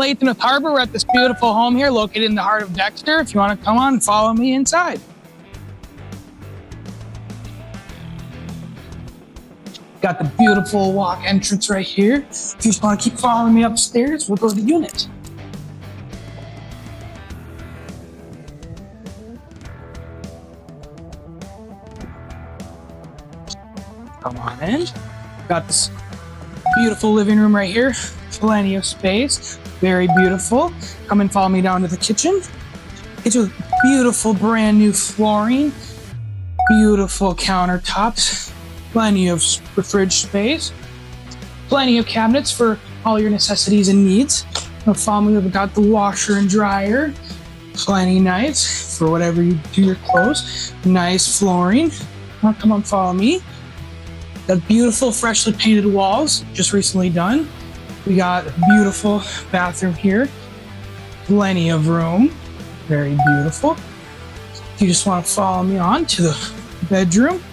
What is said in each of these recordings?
Latham with Harbor. We're at this beautiful home here located in the heart of Dexter. If you want to come on and follow me inside. Got the beautiful walk entrance right here. If you just want to keep following me upstairs, we'll go to the unit. Come on in. Got this beautiful living room right here. Plenty of space. Very beautiful. Come and follow me down to the kitchen. Kitchen with beautiful brand new flooring. Beautiful countertops. Plenty of fridge space. Plenty of cabinets for all your necessities and needs. Follow me. We've got the washer and dryer. Plenty nice for whatever you do your clothes. Nice flooring. Now come on, follow me. Got beautiful freshly painted walls, just recently done. We got a beautiful bathroom here. Plenty of room. Very beautiful. If you just want to follow me on to the bedroom.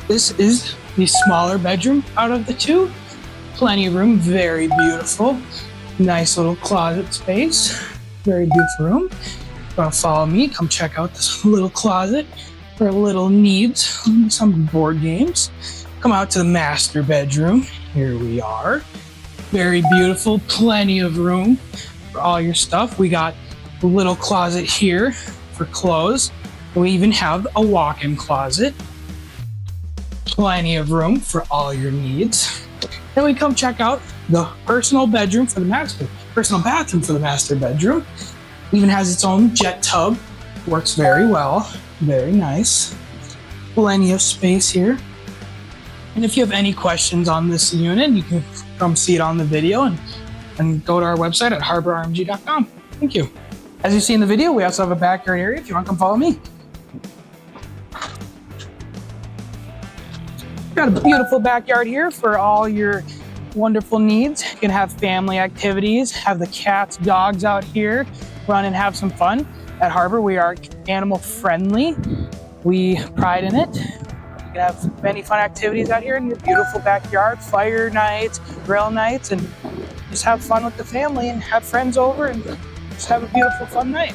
This is the smaller bedroom out of the two. Plenty of room, very beautiful. Nice little closet space. Very beautiful room. If you want to follow me, come check out this little closet for little needs, some board games. Come out to the master bedroom. Here we are. Very beautiful, plenty of room for all your stuff. We got a little closet here for clothes. We even have a walk-in closet. Plenty of room for all your needs. Then we come check out the personal bathroom for the master bedroom. Even has its own jet tub. Works very well. Very nice. Plenty of space here. And if you have any questions on this unit, you can come see it on the video and go to our website at harborrmg.com. Thank you. As you see in the video, we also have a backyard area if you want to come follow me. Got a beautiful backyard here for all your wonderful needs. You can have family activities, have the cats, dogs out here, run and have some fun. At Harbor, we are animal friendly. We pride in it. You can have many fun activities out here in your beautiful backyard, fire nights, grill nights, and just have fun with the family and have friends over and just have a beautiful, fun night.